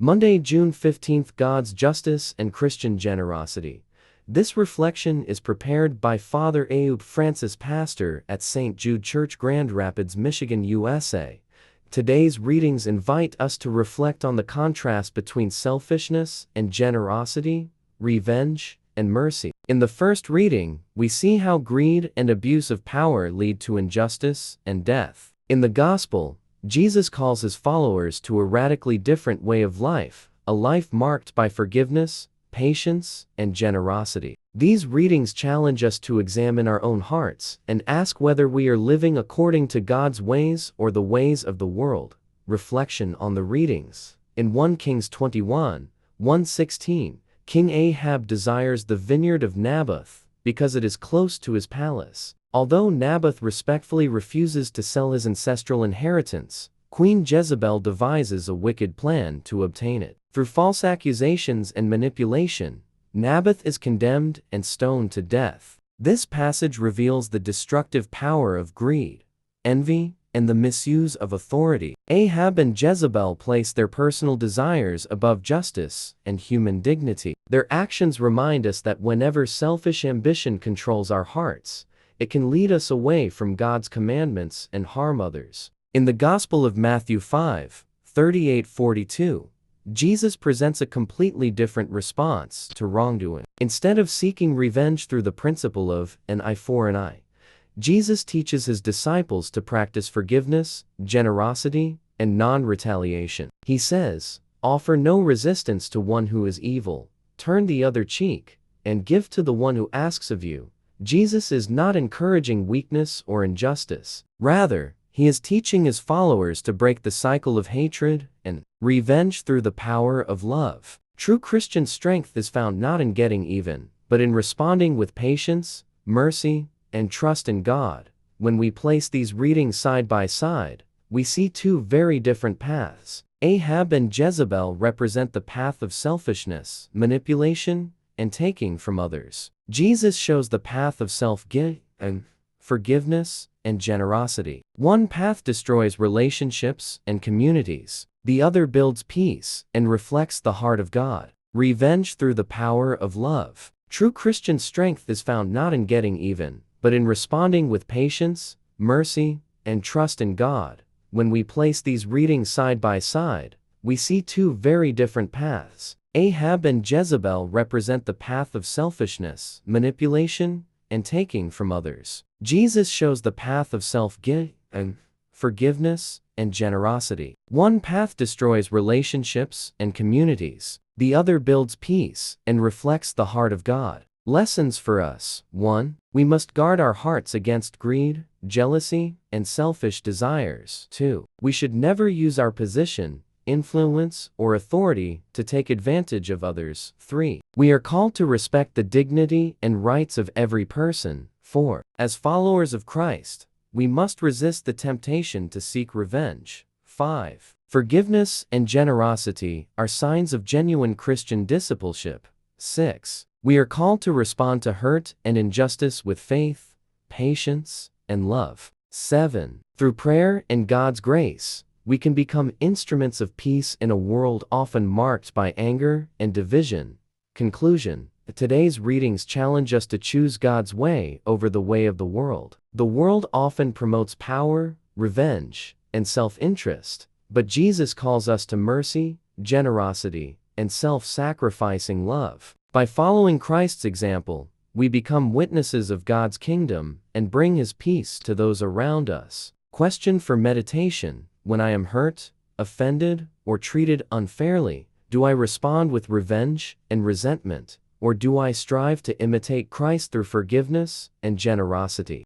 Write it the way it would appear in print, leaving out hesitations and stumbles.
Monday, June 15th. God's Justice and Christian Generosity. This reflection is prepared by Father Ayub Francis, pastor at St. Jude Church, Grand Rapids, Michigan, USA. Today's readings invite us to reflect on the contrast between selfishness and generosity, revenge and mercy. In the first reading, we see how greed and abuse of power lead to injustice and death. In the Gospel, Jesus calls his followers to a radically different way of life, a life marked by forgiveness, patience, and generosity. These readings challenge us to examine our own hearts and ask whether we are living according to God's ways or the ways of the world. Reflection on the readings. In 1 Kings 21:1-16, King Ahab desires the vineyard of Naboth because it is close to his palace. Although Naboth respectfully refuses to sell his ancestral inheritance, Queen Jezebel devises a wicked plan to obtain it. Through false accusations and manipulation, Naboth is condemned and stoned to death. This passage reveals the destructive power of greed, envy, and the misuse of authority. Ahab and Jezebel place their personal desires above justice and human dignity. Their actions remind us that whenever selfish ambition controls our hearts, it can lead us away from God's commandments and harm others. In the Gospel of Matthew 5:38-42, Jesus presents a completely different response to wrongdoing. Instead of seeking revenge through the principle of an eye for an eye, Jesus teaches his disciples to practice forgiveness, generosity, and non-retaliation. He says, "Offer no resistance to one who is evil, turn the other cheek, and give to the one who asks of you." Jesus is not encouraging weakness or injustice. Rather, he is teaching his followers to break the cycle of hatred and revenge through the power of love. True Christian strength is found not in getting even, but in responding with patience, mercy, and trust in God. When we place these readings side by side, we see two very different paths. Ahab and Jezebel represent the path of selfishness, manipulation, and taking from others. Jesus shows the path of forgiveness, and generosity. One path destroys relationships and communities. The other builds peace and reflects the heart of God. Revenge through the power of love. True Christian strength is found not in getting even, but in responding with patience, mercy, and trust in God. When we place these readings side by side, we see two very different paths. Ahab and Jezebel represent the path of selfishness, manipulation, and taking from others. Jesus shows the path of forgiveness, and generosity. One path destroys relationships and communities. The other builds peace and reflects the heart of God. Lessons for us. 1. We must guard our hearts against greed, jealousy, and selfish desires. 2. We should never use our position, influence, or authority to take advantage of others. 3. We are called to respect the dignity and rights of every person. 4. As followers of Christ, we must resist the temptation to seek revenge. 5. Forgiveness and generosity are signs of genuine Christian discipleship. 6. We are called to respond to hurt and injustice with faith, patience, and love. 7. Through prayer and God's grace, we can become instruments of peace in a world often marked by anger and division. Conclusion. Today's readings challenge us to choose God's way over the way of the world. The world often promotes power, revenge, and self-interest, but Jesus calls us to mercy, generosity, and self-sacrificing love. By following Christ's example, we become witnesses of God's kingdom and bring his peace to those around us. Question for meditation. When I am hurt, offended, or treated unfairly, do I respond with revenge and resentment, or do I strive to imitate Christ through forgiveness and generosity?